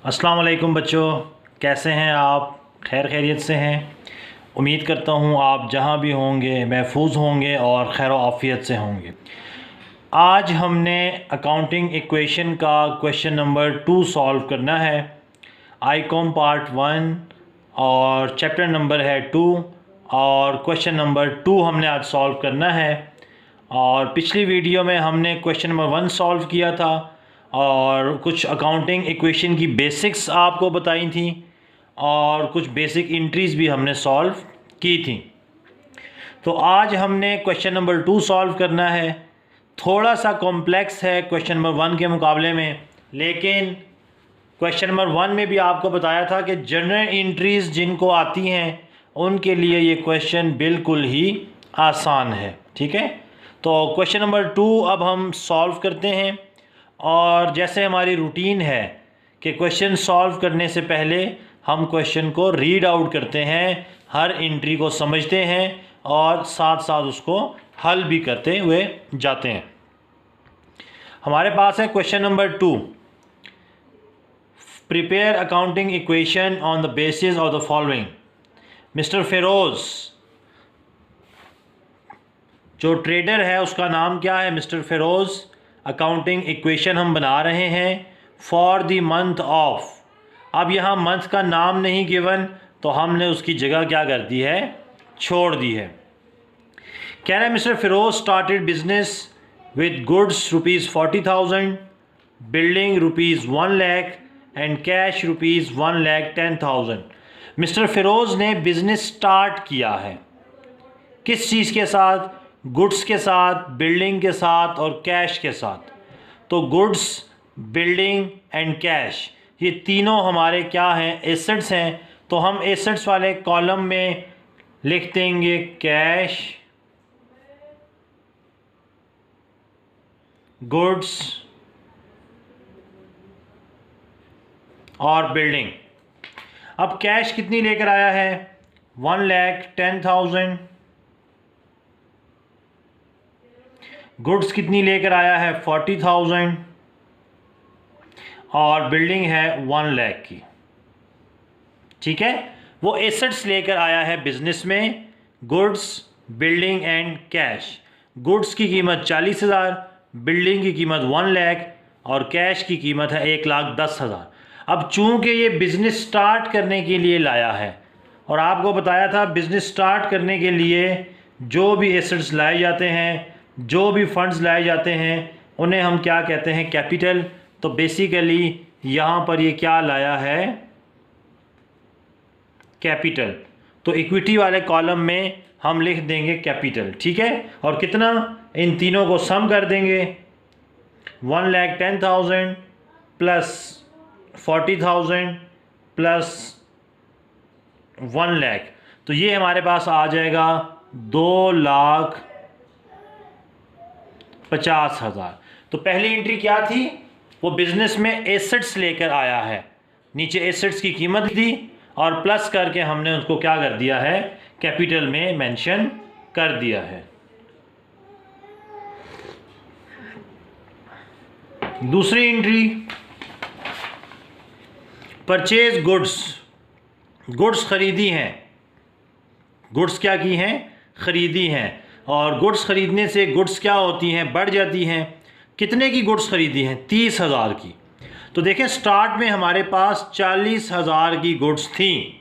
अस्सलाम वालेकुम बच्चों, कैसे हैं आप? खैरियत से हैं। उम्मीद करता हूँ आप जहाँ भी होंगे महफूज होंगे और खैर आफ़ियत से होंगे। आज हमने अकाउंटिंग इक्वेशन का क्वेश्चन नंबर 2 सॉल्व करना है। आईकॉम पार्ट 1 और चैप्टर नंबर है 2 और क्वेश्चन नंबर 2 हमने आज सॉल्व करना है। और पिछली वीडियो में हमने क्वेश्चन नंबर 1 सॉल्व किया था और कुछ अकाउंटिंग इक्वेशन की बेसिक्स आपको बताई थी और कुछ बेसिक एंट्रीज़ भी हमने सॉल्व की थी। तो आज हमने क्वेश्चन नंबर 2 सॉल्व करना है। थोड़ा सा कॉम्प्लेक्स है क्वेश्चन नंबर 1 के मुकाबले में, लेकिन क्वेश्चन नंबर 1 में भी आपको बताया था कि जनरल एंट्रीज़ जिनको आती हैं उनके लिए ये क्वेश्चन बिल्कुल ही आसान है। ठीक है, तो क्वेश्चन नंबर 2 अब हम सॉल्व करते हैं। और जैसे हमारी रूटीन है कि क्वेश्चन सॉल्व करने से पहले हम क्वेश्चन को रीड आउट करते हैं, हर एंट्री को समझते हैं और साथ साथ उसको हल भी करते हुए जाते हैं। हमारे पास है question number 2, prepare accounting equation on the basis of the following. Mister Firoz जो ट्रेडर है उसका नाम क्या है? मिस्टर फिरोज़। अकाउंटिंग इक्वेशन हम बना रहे हैं फॉर द मंथ ऑफ। अब यहाँ मंथ का नाम नहीं गिवन तो हमने उसकी जगह क्या कर दी है? छोड़ दी है। कह रहे हैं mister Firoz started business with goods ₹40,000, building ₹1 lakh and cash ₹1 lakh 10,000। Mister Firoz ने बिजनेस स्टार्ट किया है किस चीज़ के साथ? गुड्स के साथ, बिल्डिंग के साथ और कैश के साथ। तो गुड्स, बिल्डिंग एंड कैश ये तीनों हमारे क्या हैं? एसेट्स हैं। तो हम एसेट्स वाले कॉलम में लिख देंगे कैश, गुड्स और बिल्डिंग। अब कैश कितनी लेकर आया है? 1,10,000। गुड्स कितनी लेकर आया है? 40,000 और बिल्डिंग है 1 लाख की। ठीक है, वो एसेट्स लेकर आया है बिजनेस में, goods, building and cash. Goods की कीमत 40,000, बिल्डिंग की कीमत 1 लाख और कैश की कीमत है 1,10,000। अब चूंकि ये बिज़नेस स्टार्ट करने के लिए लाया है और आपको बताया था बिज़नेस स्टार्ट करने के लिए जो भी एसेट्स लाए जाते हैं, जो भी फंड्स लाए जाते हैं, उन्हें हम क्या कहते हैं? कैपिटल। तो बेसिकली यहाँ पर ये क्या लाया है? कैपिटल। तो इक्विटी वाले कॉलम में हम लिख देंगे कैपिटल। ठीक है, और कितना? इन तीनों को सम कर देंगे, 1,10,000 प्लस 40,000 प्लस 1 लाख। तो ये हमारे पास आ जाएगा 2,50,000। तो पहली एंट्री क्या थी? वो बिजनेस में एसेट्स लेकर आया है, नीचे एसेट्स की कीमत दी और प्लस करके हमने उसको क्या कर दिया है? कैपिटल में मेंशन कर दिया है। दूसरी एंट्री, परचेज गुड्स। गुड्स खरीदी हैं। गुड्स क्या की हैं? खरीदी हैं। और गुड्स खरीदने से गुड्स क्या होती हैं? बढ़ जाती हैं। कितने की गुड्स खरीदी हैं? 30,000 की। तो देखें स्टार्ट में हमारे पास 40,000 की गुड्स थी,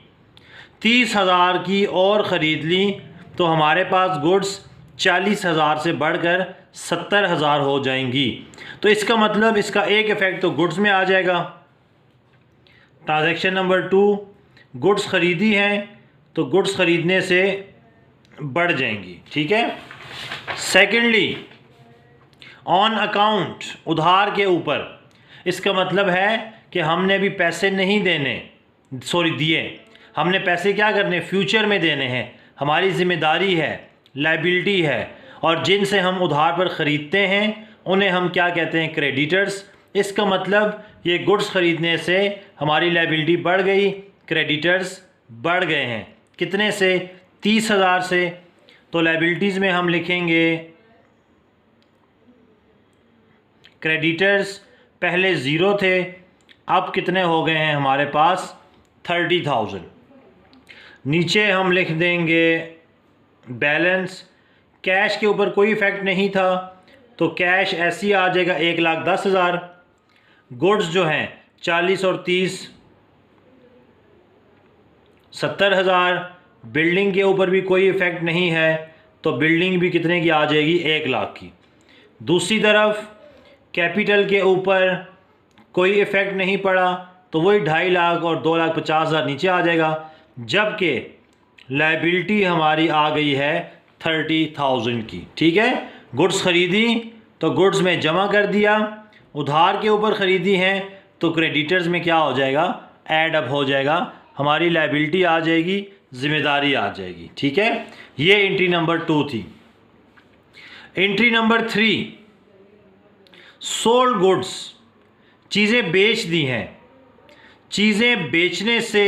30,000 की और ख़रीद ली तो हमारे पास गुड्स 40,000 से बढ़कर 70,000 हो जाएंगी। तो इसका मतलब इसका एक इफ़ेक्ट तो गुड्स में आ जाएगा। ट्रांजैक्शन नंबर 2, गुड्स ख़रीदी हैं तो गुड्स ख़रीदने से बढ़ जाएंगी। ठीक है। सेकेंडली, ऑन अकाउंट, उधार के ऊपर। इसका मतलब है कि हमने भी पैसे नहीं दिए, हमने पैसे क्या करने? फ्यूचर में देने हैं। हमारी ज़िम्मेदारी है, लायबिलिटी है, और जिनसे हम उधार पर ख़रीदते हैं उन्हें हम क्या कहते हैं? क्रेडिटर्स। इसका मतलब ये गुड्स ख़रीदने से हमारी लायबिलिटी बढ़ गई, क्रेडिटर्स बढ़ गए हैं। कितने से? 30,000 से। तो लायबिलिटीज़ में हम लिखेंगे क्रेडिटर्स, पहले ज़ीरो थे अब कितने हो गए हैं हमारे पास 30,000। नीचे हम लिख देंगे बैलेंस। कैश के ऊपर कोई इफ़ेक्ट नहीं था तो कैश ऐसे ही आ जाएगा 1,10,000। गुड्स जो हैं 40 और 30 70,000। बिल्डिंग के ऊपर भी कोई इफ़ेक्ट नहीं है तो बिल्डिंग भी कितने की आ जाएगी 1 लाख की। दूसरी तरफ कैपिटल के ऊपर कोई इफ़ेक्ट नहीं पड़ा तो वही 2.5 लाख और 2,50,000 नीचे आ जाएगा। जबकि लायबिलिटी हमारी आ गई है 30,000 की। ठीक है, गुड्स ख़रीदी तो गुड्स में जमा कर दिया, उधार के ऊपर ख़रीदी हैं तो क्रेडिटर्स में क्या हो जाएगा, ऐड अप हो जाएगा, हमारी लायबिलिटी आ जाएगी, ज़िम्मेदारी आ जाएगी। ठीक है, ये एंट्री नंबर 2 थी। एंट्री नंबर 3, सोल्ड गुड्स, चीज़ें बेच दी हैं। चीज़ें बेचने से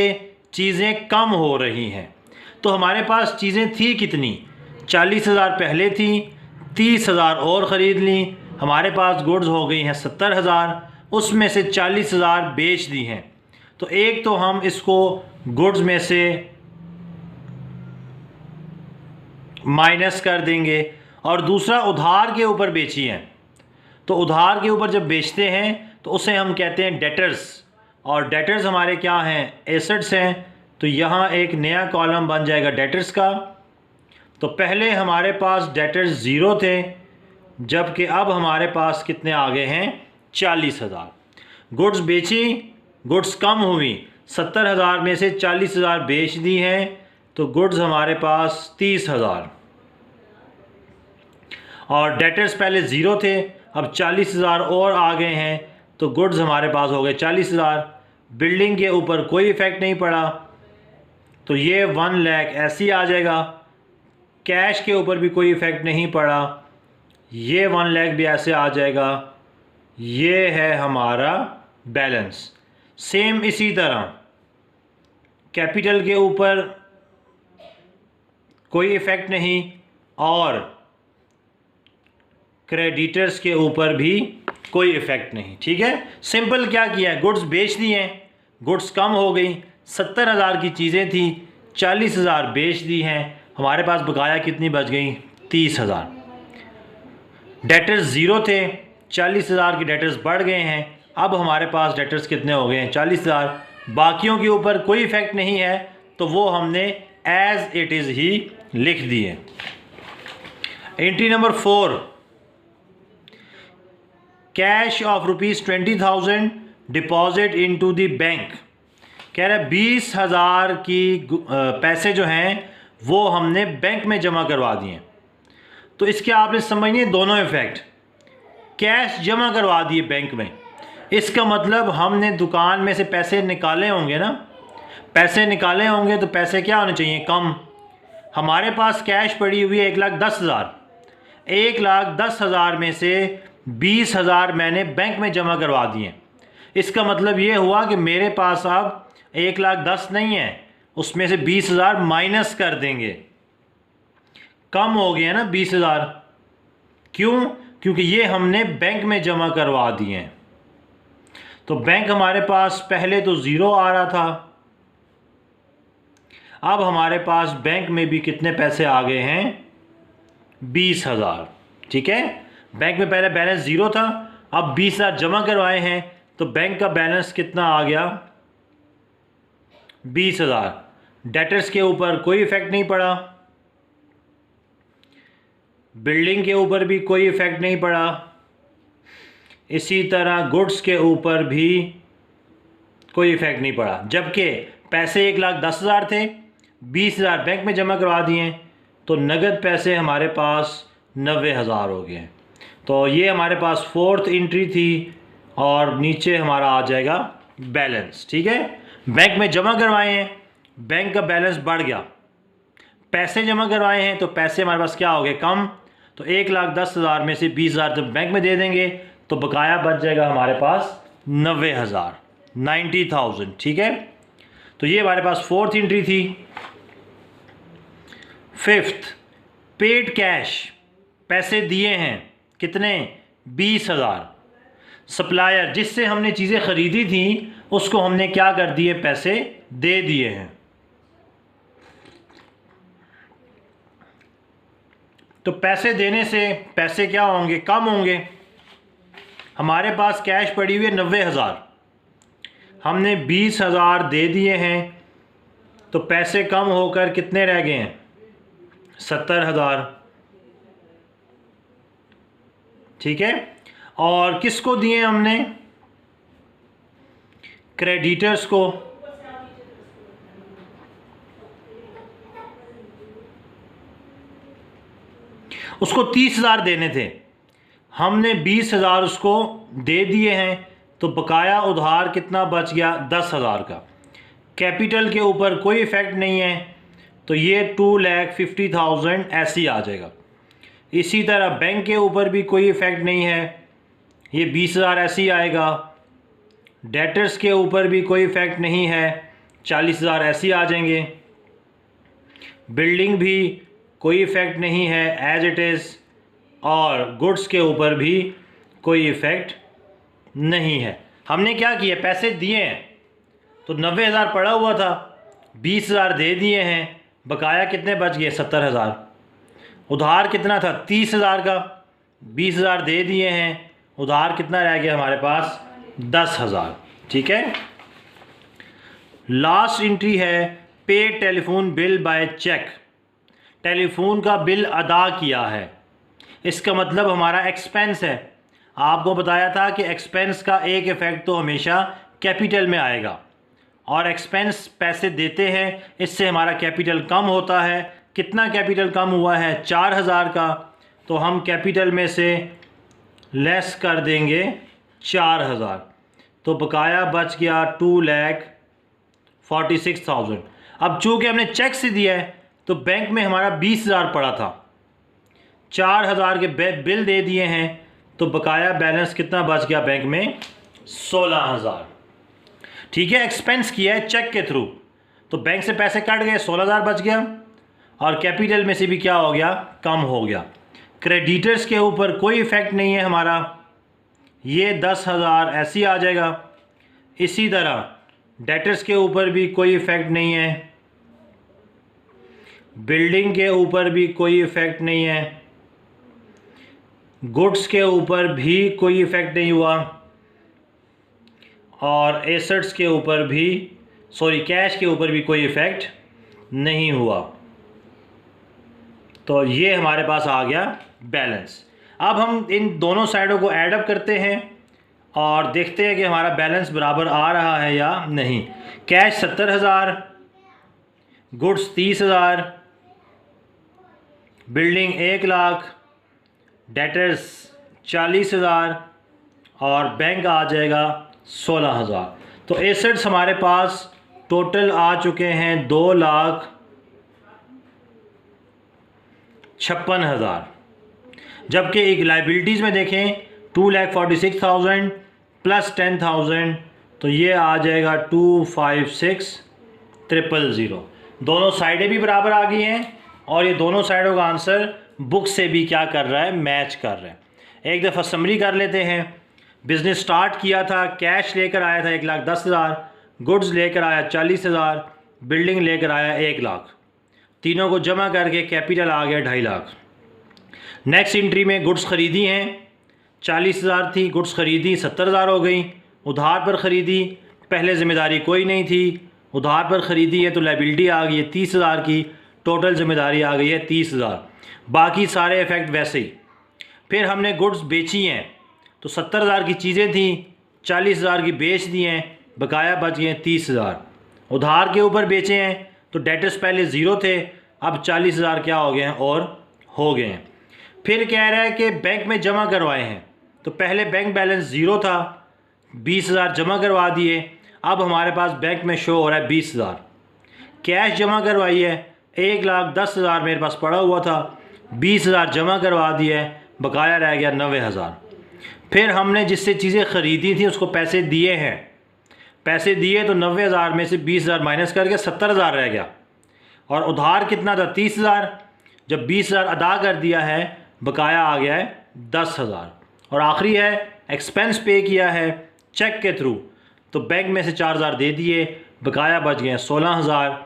चीज़ें कम हो रही हैं। तो हमारे पास चीज़ें थी कितनी, 40,000 पहले थी, 30,000 और ख़रीद ली, हमारे पास गुड्स हो गई हैं 70,000, उसमें से 40,000 बेच दी हैं। तो एक तो हम इसको गुड्स में से माइनस कर देंगे और दूसरा उधार के ऊपर बेची हैं। तो उधार के ऊपर जब बेचते हैं तो उसे हम कहते हैं डेटर्स, और डेटर्स हमारे क्या हैं, एसेट्स हैं। तो यहाँ एक नया कॉलम बन जाएगा डेटर्स का। तो पहले हमारे पास डेटर्स 0 थे, जबकि अब हमारे पास कितने आ गए हैं 40,000। गुड्स बेची, गुड्स कम हुई, 70,000 में से 40,000 बेच दी हैं तो गुड्स हमारे पास 30,000। और डेटर्स पहले 0 थे, अब 40,000 और आ गए हैं तो गुड्स हमारे पास हो गए 40,000। बिल्डिंग के ऊपर कोई इफ़ेक्ट नहीं पड़ा तो ये 1 लाख ऐसे ही आ जाएगा। कैश के ऊपर भी कोई इफ़ेक्ट नहीं पड़ा, ये 1 लाख भी ऐसे आ जाएगा। ये है हमारा बैलेंस। सेम इसी तरह कैपिटल के ऊपर कोई इफ़ेक्ट नहीं और क्रेडिटर्स के ऊपर भी कोई इफ़ेक्ट नहीं। ठीक है, सिंपल क्या किया है, गुड्स बेच दी हैं, गुड्स कम हो गई, 70,000 की चीज़ें थी, 40,000 बेच दी हैं, हमारे पास बकाया कितनी बच गई 30,000। डेटर्स 0 थे, 40,000 के डेटर्स बढ़ गए हैं, अब हमारे पास डेटर्स कितने हो गए हैं 40,000। बाकियों के ऊपर कोई इफ़ेक्ट नहीं है तो वो हमने एज इट इज़ ही लिख दिए। Entry number 4, cash of ₹20,000 deposit into the bank. कह रहा है 20,000 की पैसे जो हैं वो हमने बैंक में जमा करवा दिए। तो इसके आपने समझिए दोनों इफ़ेक्ट। कैश जमा करवा दिए बैंक में, इसका मतलब हमने दुकान में से पैसे निकाले होंगे ना, पैसे निकाले होंगे तो पैसे क्या होने चाहिए, कम। हमारे पास कैश पड़ी हुई है 1,10,000, 1,10,000 में से 20,000 मैंने बैंक में जमा करवा दिए। इसका मतलब ये हुआ कि मेरे पास अब 1,10,000 नहीं है, उसमें से 20,000 माइनस कर देंगे, कम हो गया ना 20,000। क्यों? क्योंकि ये हमने बैंक में जमा करवा दिए हैं। तो बैंक हमारे पास पहले तो 0 आ रहा था, अब हमारे पास बैंक में भी कितने पैसे आ गए हैं 20,000। ठीक है, बैंक में पहले बैलेंस 0 था, अब 20,000 जमा करवाए हैं तो बैंक का बैलेंस कितना आ गया 20,000। डेटर्स के ऊपर कोई इफ़ेक्ट नहीं पड़ा, बिल्डिंग के ऊपर भी कोई इफ़ेक्ट नहीं पड़ा, इसी तरह गुड्स के ऊपर भी कोई इफ़ेक्ट नहीं पड़ा। जबकि पैसे 1,10,000 थे, 20,000 बैंक में जमा करवा दिए तो नगद पैसे हमारे पास 90,000 हो गए। तो ये हमारे पास 4th एंट्री थी और नीचे हमारा आ जाएगा बैलेंस। ठीक है, बैंक में जमा करवाए हैं, बैंक का बैलेंस बढ़ गया, पैसे जमा करवाए हैं तो पैसे हमारे पास क्या हो गए कम। तो 1,10,000 में से 20,000 जब बैंक में दे देंगे तो बकाया बच जाएगा हमारे पास 90,000, 90,000। ठीक है, तो ये हमारे पास 4th एंट्री थी। 5th, पेड कैश, पैसे दिए हैं कितने 20,000। सप्लायर जिससे हमने चीज़ें ख़रीदी थी उसको हमने क्या कर दिए, पैसे दे दिए हैं। तो पैसे देने से पैसे क्या होंगे, कम होंगे। हमारे पास कैश पड़ी हुई है 90,000, हमने 20,000 दे दिए हैं, तो पैसे कम होकर कितने रह गए हैं, 70,000। ठीक है। और किसको दिए हमने, क्रेडिटर्स को। उसको 30,000 देने थे, हमने 20,000 उसको दे दिए हैं, तो बकाया उधार कितना बच गया, 10,000 का। कैपिटल के ऊपर कोई इफ़ेक्ट नहीं है, तो ये 2,50,000 ऐसे ही आ जाएगा। इसी तरह बैंक के ऊपर भी कोई इफ़ेक्ट नहीं है, ये 20,000 ऐसे ही आएगा। डेटर्स के ऊपर भी कोई इफ़ेक्ट नहीं है, 40,000 ऐसे ही आ जाएंगे। बिल्डिंग भी कोई इफ़ेक्ट नहीं है, एज इट इज़। और गुड्स के ऊपर भी कोई इफ़ेक्ट नहीं है। हमने क्या किया, पैसे दिए हैं, तो 90,000 पड़ा हुआ था, 20,000 दे दिए हैं, बकाया कितने बच गए, 70,000। उधार कितना था, 30,000 का, 20,000 दे दिए हैं, उधार कितना रह गया हमारे पास, 10,000। ठीक है। लास्ट एंट्री है, pay telephone bill by cheque. Telephone का बिल अदा किया है, इसका मतलब हमारा एक्सपेंस है। आपको बताया था कि एक्सपेंस का एक इफ़ेक्ट तो हमेशा कैपिटल में आएगा, और एक्सपेंस पैसे देते हैं, इससे हमारा कैपिटल कम होता है। कितना कैपिटल कम हुआ है, 4,000 का, तो हम कैपिटल में से लेस कर देंगे 4,000, तो बकाया बच गया 2,46,000। अब चूँकि हमने चेक से दिया है, तो बैंक में हमारा 20,000 पड़ा था, 4,000 के बिल दे दिए हैं, तो बकाया बैलेंस कितना बच गया बैंक में, 16,000। ठीक है। एक्सपेंस किया है चेक के थ्रू, तो बैंक से पैसे कट गए, 16,000 बच गया, और कैपिटल में से भी क्या हो गया, कम हो गया। क्रेडिटर्स के ऊपर कोई इफ़ेक्ट नहीं है हमारा, ये 10,000 ऐसे ही आ जाएगा। इसी तरह डेटर्स के ऊपर भी कोई इफ़ेक्ट नहीं है, बिल्डिंग के ऊपर भी कोई इफ़ेक्ट नहीं है, गुड्स के ऊपर भी कोई इफ़ेक्ट नहीं हुआ, और एसेट्स के ऊपर भी, कैश के ऊपर भी कोई इफ़ेक्ट नहीं हुआ। तो ये हमारे पास आ गया बैलेंस। अब हम इन दोनों साइडों को ऐड अप करते हैं और देखते हैं कि हमारा बैलेंस बराबर आ रहा है या नहीं। कैश 70,000, गुड्स 30,000, बिल्डिंग 1,00,000, डेटर्स 40,000, और बैंक आ जाएगा 16,000। तो एसेट्स हमारे पास टोटल आ चुके हैं 2,56,000। जबकि एक लाइबिलिटीज़ में देखें 2,46,000 प्लस 10,000, तो ये आ जाएगा 256,000। दोनों साइडें भी बराबर आ गई हैं, और ये दोनों साइडों का आंसर बुक से भी क्या कर रहा है, मैच कर रहा है। एक दफ़ा समरी कर लेते हैं। बिज़नेस स्टार्ट किया था, कैश लेकर आया था 1,10,000, गुड्स लेकर आया 40,000, बिल्डिंग लेकर आया 1,00,000। तीनों को जमा करके कैपिटल आ गया 2,50,000। नेक्स्ट एंट्री में गुड्स ख़रीदी हैं, 40,000 थी, गुड्स ख़रीदी 70,000 हो गई। उधार पर ख़रीदी, पहले ज़िम्मेदारी कोई नहीं थी, उधार पर ख़रीदी है तो लायबिलिटी आ गई है 30,000 की, टोटल ज़िम्मेदारी आ गई है 30,000। बाकी सारे इफ़ेक्ट वैसे ही। फिर हमने गुड्स बेची हैं, तो 70,000 की चीज़ें थी, 40,000 की बेच दी हैं, बकाया बच गए 30,000। उधार के ऊपर बेचे हैं, तो डेटर्स पहले ज़ीरो थे, अब 40,000 क्या हो गए हैं, और हो गए हैं। फिर कह रहा है कि बैंक में जमा करवाए हैं, तो पहले बैंक बैलेंस ज़ीरो था, 20,000 जमा करवा दिए, अब हमारे पास बैंक में शो हो रहा है 20,000। कैश जमा करवाई है, 1,10,000 मेरे पास पड़ा हुआ था, 20,000 जमा करवा दिए, बकाया रह गया 90,000। फिर हमने जिससे चीज़ें ख़रीदी थी उसको पैसे दिए हैं, पैसे दिए तो 90,000 में से 20,000 माइनस करके 70,000 रह गया, और उधार कितना था, 30,000। जब 20,000 अदा कर दिया है, बकाया आ गया है 10,000। और आखिरी है एक्सपेंस पे किया है चेक के थ्रू, तो बैंक में से 4,000 दे दिए, बकाया बच गए 16,000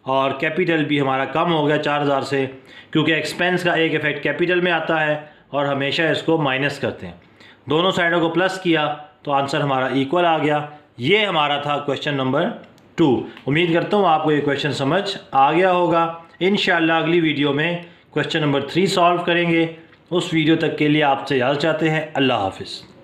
और कैपिटल भी हमारा कम हो गया 4,000 से, क्योंकि एक्सपेंस का एक इफ़ेक्ट कैपिटल में आता है और हमेशा इसको माइनस करते हैं। दोनों साइडों को प्लस किया तो आंसर हमारा इक्वल आ गया। ये हमारा था क्वेश्चन नंबर 2। उम्मीद करता हूँ आपको ये क्वेश्चन समझ आ गया होगा। इंशाअल्लाह अगली वीडियो में क्वेश्चन नंबर 3 सॉल्व करेंगे। उस वीडियो तक के लिए आपसे इजाज़त चाहते हैं। अल्लाह हाफ़िज़।